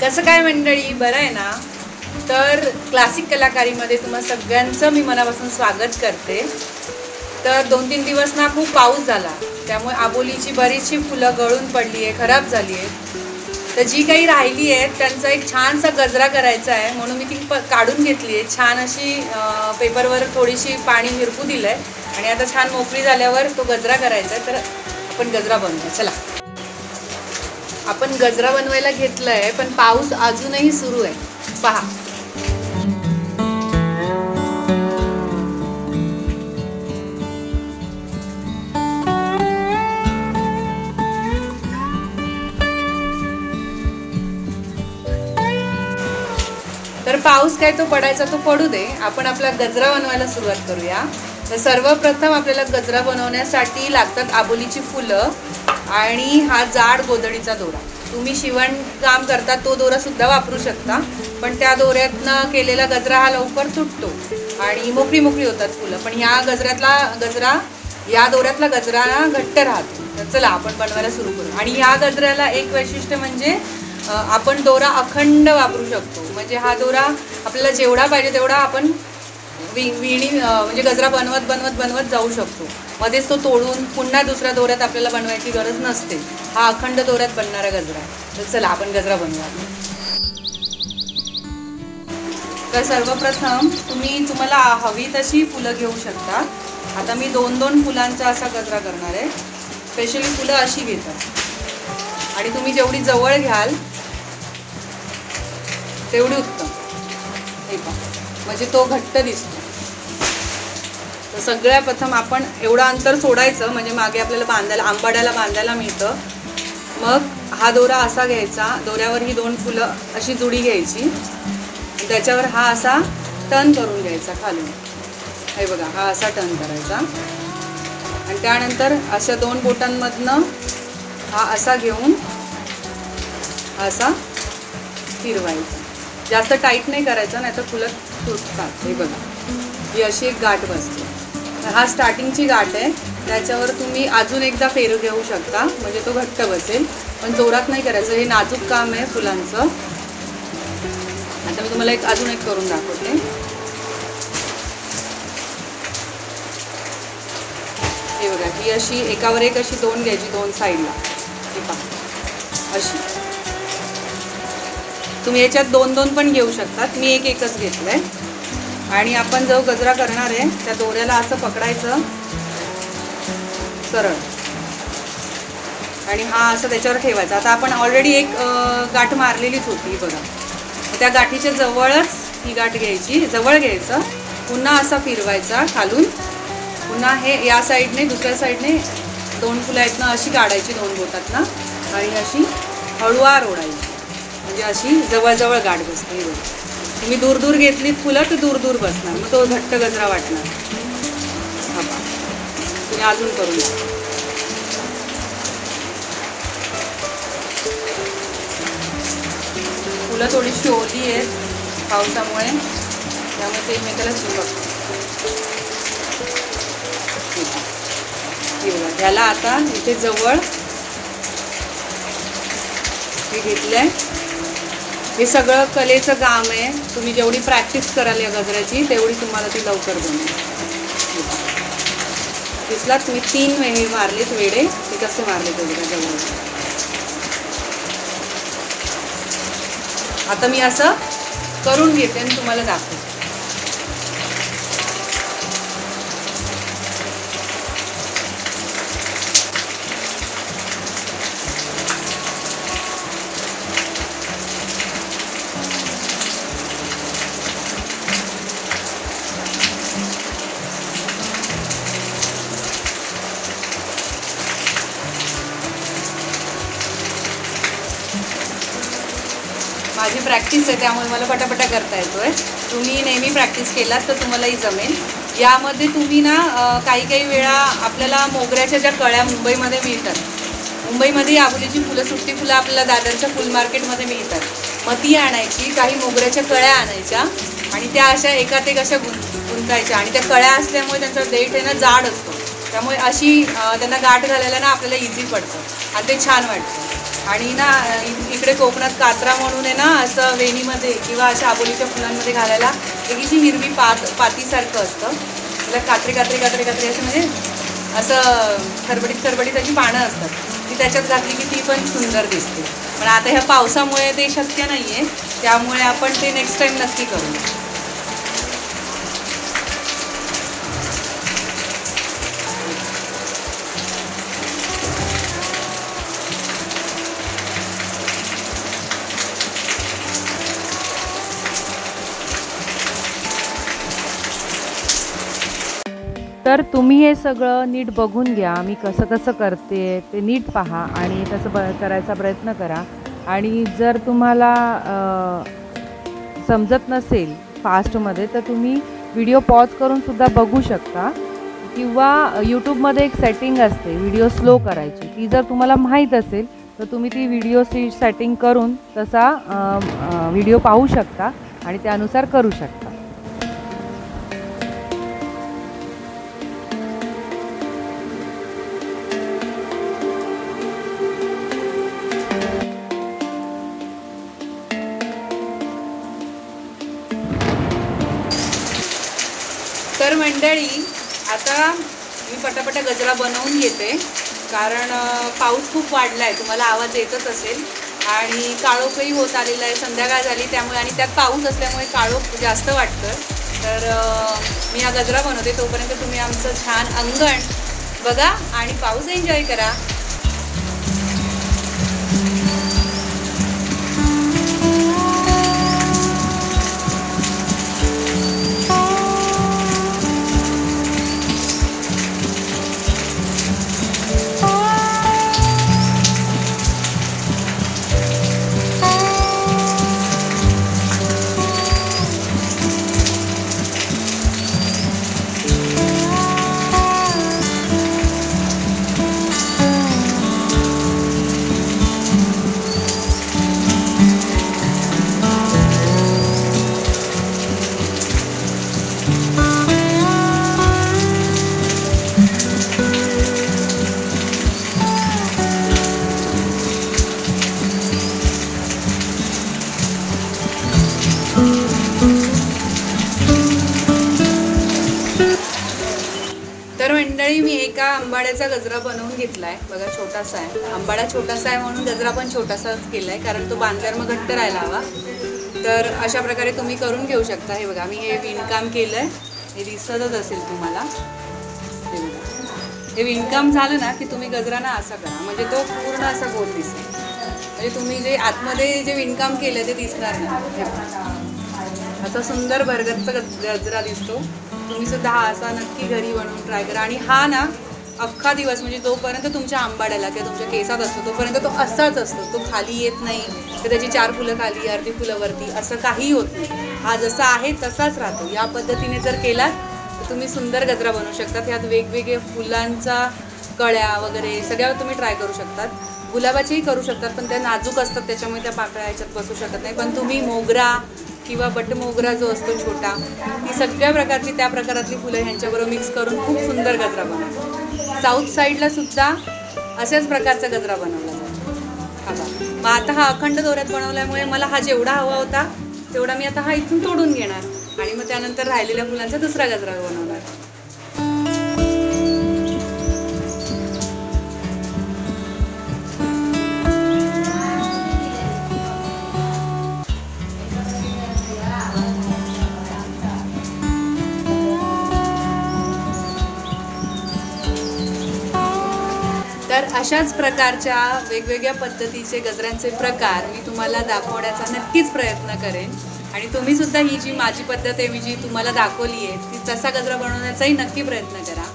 कसं काय मंडळी, बरं आहे ना? तर क्लासिक कलाकारीमध्ये तुम्हा सगळ्यांचं मी मनापासून स्वागत करते। तर 2-3 दिवस ना खूप पाऊस झाला, त्यामुळे आबोलीची बरीचशी फुलं गळून पडली आहे, खराब झाली आहे। तर जी काही राहिली आहेत त्यांचा एक छानसा गजरा करायचा आहे, म्हणून मी ती काढून घेतली आहे। छान अशी पेपरवर थोडीशी पाणी हिरपू दिलं आहे आणि आता छान मोकळी झाल्यावर तो गजरा करायचा आहे। तर आपण गजरा बनवूया, चला। आपण गजरा बनवायला घेतलाय, पण पाऊस अजूनही सुरू आहे, पहा। तर पाऊस काय तो पडायचा तो पडू दे, आपण आपला गजरा बनवायला सुरुवात करूया। तर सर्वप्रथम आपल्याला गजरा बनवण्यासाठी लागतात आबोलीची फुलं आणि हा जाड गोधडीचा दोरा। तुम्ही शिवण काम करता तो दोरा सुद्धा वापरू शकता, पण त्या दोऱ्यातनं केलेला गजरा हा लवकर तुटतो आणि मोकळी मोकळी होतात फुलं। पण या दोऱ्यातला गजरा घट्ट राहतो। तर चला आपण बनवायला सुरू करू। आणि या गजऱ्याला एक वैशिष्ट्य म्हणजे आपण दोरा अखंड वापरू शकतो, म्हणजे हा दोरा आपल्याला जेवढा पाहिजे तेवढा आपण विणी म्हणजे गजरा बनवत जाऊ शकतो। मध्येच तो तोडून पुन्हा दुसऱ्या दोऱ्यात आपल्याला बनवायची गरज नसते। हा अखंड दोऱ्यात बनणारा गजरा आहे। तर चला आपण गजरा बनवूया। तर सर्वप्रथम तुम्हाला हवी तशी फुलं घेऊ शकता। आता मी 2-2 फुलांचा असा गजरा करणार आहे। स्पेशली फुलं अशी घेतात आणि तुम्ही जेवढी जवळ घ्याल तेवढी उत्तम, हे पहा, म्हणजे तो घट्ट दिसतो। तर सगळ्यात प्रथम आपण एवढं अंतर सोडायचं, म्हणजे मागे आपल्याला आंबाड्याला बांधायला मिळतं। मग हा दोरा असा घ्यायचा, दोऱ्यावर ही 2 फुलं अशी जुडी घ्यायची, त्याच्यावर हा असा टर्न करून घ्यायचा खालून, हे बघा, हा असा टर्न करायचा आणि त्यानंतर अशा 2 बोटांमधनं हा असा घेऊन असा फिरवायचा। जास्त टाईट नाही करायचा, नाही तर फुलं तुटतात। हे बघा, ही अशी एक गाठ बसते। हा स्टार्टिंगची गाठ आहे, त्याच्यावर तुम्ही अजून एकदा फेरू घेऊ शकता, म्हणजे तो घट्ट बसेल, पण जोरात नाही करायचं। हे नाजूक काम आहे फुलांचं। आता मी तुम्हाला अजून एक करून दाखवते। हे बघा, ही अशी एकावर एक अशी 2 घ्यायची, 2 साईडला, हे पहा अशी। तुम्ही याच्यात 2-2 पण घेऊ शकतात, मी एकच घेतलंय। आणि आपण जो गजरा करणार आहे त्या दोऱ्याला असं पकडायचं सरळ आणि हा असं त्याच्यावर ठेवायचा। आता आपण ऑलरेडी एक गाठ मारलेलीच होती बघा, त्या गाठीच्या जवळच ही गाठ घ्यायची, जवळ घ्यायचं, पुन्हा असा फिरवायचा खालून, पुन्हा हे या साईडने दुसऱ्या साईडने 2 फुलं आहेत ना अशी काढायची 2 बोटातनं आणि अशी हळूवार ओढायची, म्हणजे अशी जवळजवळ गाठ बसते। हे बघा, तुम्ही दूर घेतलीत फुलं तर दूर बसणार, मग तो घट्ट गजरा वाटणार। हा पहा, तुम्ही अजून करून द्या। फुलं थोडीशी ओली आहेत पावसामुळे, त्यामुळे ते एकमेकाला चिपकतात। ह्याला आता इथे जवळ हे घेतलंय। हे सगळं कलेचं काम आहे, तुम्ही जेवढी प्रॅक्टिस कराल या गजऱ्याची तेवढी तुम्हाला ती लवकर बनेल। दिसला तुम्ही 3 वेळे मारलेत वेडे, ते कसे मारले गजऱ्याजवळ। आता मी असं करून घेते आणि तुम्हाला दाखवते। माझी प्रॅक्टिस आहे त्यामुळे मला पटापटा करता येतोय। तुम्ही नेहमी प्रॅक्टिस केलात तर तुम्हालाही जमेल। यामध्ये तुम्ही ना काही वेळा आपल्याला मोगऱ्याच्या ज्या कळ्या मुंबईमध्ये मिळतात, मुंबईमध्ये आबोलीची फुलं, सुट्टी फुलं आपल्याला दादरच्या फुल मार्केटमध्ये मिळतात, मग ती आणायची, काही मोगऱ्याच्या कळ्या आणायच्या आणि त्या अशा एकात एक अशा गुंतायच्या। आणि त्या कळ्या असल्यामुळे त्यांचा देठ आहे ना जाड असतो, त्यामुळे अशी त्यांना गाठ घालायला ना आपल्याला इझी पडतं आणि ते छान वाटतं। आणि ना इकडे कोकणात कात्रा म्हणून आहे ना, असं वेणीमध्ये किंवा अशा आबोलीच्या फुलांमध्ये घालायला एक अशी हिरवी पातीसारखं असतं. त्याला कात्री असे म्हणजे असं खरबडीत अशी पानं असतात. ती त्याच्यात घातली की ती पण सुंदर दिसते. पण आता ह्या पावसामुळे ते शक्य नाही आहे, त्यामुळे आपण ते नेक्स्ट टाईम नक्की करू. तर तुम्ही हे सगळं नीट बघून घ्या, मी कसं करते ते नीट पहा आणि तसं करायचा प्रयत्न करा. आणि जर तुम्हाला समजत नसेल फास्टमध्ये तर तुम्ही व्हिडिओ पॉज करून सुद्धा बघू शकता, किंवा यूट्यूबमध्ये एक सेटिंग असते व्हिडिओ स्लो करायची, ती जर तुम्हाला माहीत असेल तर तुम्ही ती व्हिडिओची सेटिंग करून तसा व्हिडिओ पाहू शकता आणि त्यानुसार करू शकता. तर मंडळी, आता मी पटापटा गजरा बनवून घेते, कारण पाऊस खूप वाढला आहे, तुम्हाला आवाज येतच असेल. आणि काळोखही होत आलेला आहे, संध्याकाळ झाली त्यामुळे, आणि त्यात पाऊस असल्यामुळे काळोख जास्त वाटतं. तर मी हा गजरा बनवते, तोपर्यंत तुम्ही आमचं छान अंगण बघा आणि पाऊस एन्जॉय करा. तर मंडळी, मी एका आंबाड्याचा गजरा बनवून घेतला आहे बघा, छोटासा आहे. आंबाडा छोटासा आहे म्हणून गजरा पण छोटासाच केला आहे, कारण तो बांधल्यावर मग घट्ट राहायला हवा. तर अशा प्रकारे तुम्ही करून घेऊ शकता. हे बघा, मी हे विणकाम केलं आहे, हे दिसतच असेल तुम्हाला. हे बघा, हे विणकाम झालं ना की तुम्ही गजरा ना असा करा, म्हणजे तो पूर्ण असा गोल दिसेल. म्हणजे तुम्ही जे आतमध्ये जे विणकाम केलं ते दिसणार नाही. हे बघा, असा सुंदर भरगच्च गजरा दिसतो. तुम्ही सुद्धा हा असा नक्की घरी बनवून ट्राय करा. आणि हा ना अख्खा दिवस, म्हणजे जोपर्यंत तुमच्या आंबाड्याला किंवा तुमच्या केसात असतो तोपर्यंत तो असाच असतो, तो खाली येत नाही, तर त्याची 4 फुलं खाली, अर्धी फुलं वरती, असं काही होत नाही. हा जसा आहे तसाच राहतो. या पद्धतीने जर केलात तर तुम्ही सुंदर गजरा बनवू शकतात. ह्यात वेगवेगळे फुलांचा कळ्या वगैरे सगळ्या तुम्ही ट्राय करू शकतात. गुलाबाचेही करू शकतात, पण त्या नाजूक असतात त्याच्यामुळे त्या पाकळ्या ह्याच्यात बसू शकत नाही. पण तुम्ही मोगरा किंवा बटमोगरा जो असतो छोटा, ही सगळ्या प्रकारची त्या प्रकारातली फुलं ह्यांच्याबरोबर मिक्स करून खूप सुंदर गजरा बनवतो. साऊथ साईडला सुद्धा अशाच प्रकारचा गजरा बनवला जातो. हा बघा, मग आता हा अखंड दोऱ्यात बनवल्यामुळे मला हा जेवढा हवा होता तेवढा मी आता हा इथून तोडून घेणार आणि मग त्यानंतर राहिलेल्या फुलांचा दुसरा गजरा बनवणार. तर अशाच प्रकारच्या वेगवेगळ्या पद्धतीचे गजऱ्यांचे प्रकार मी तुम्हाला दाखवण्याचा नक्कीच प्रयत्न करेन. आणि तुम्ही सुद्धा ही जी माझी पद्धत आहे, मी जी तुम्हाला दाखवली आहे, ती तसा गजरा बनवण्याचाही नक्की प्रयत्न करा.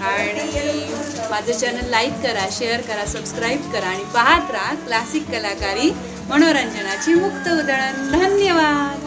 आणि माझं चॅनल लाईक करा, शेअर करा, सबस्क्राईब करा आणि पाहत राहा क्लासिक कलाकारी मनोरंजनाची मुक्त उधळण. धन्यवाद.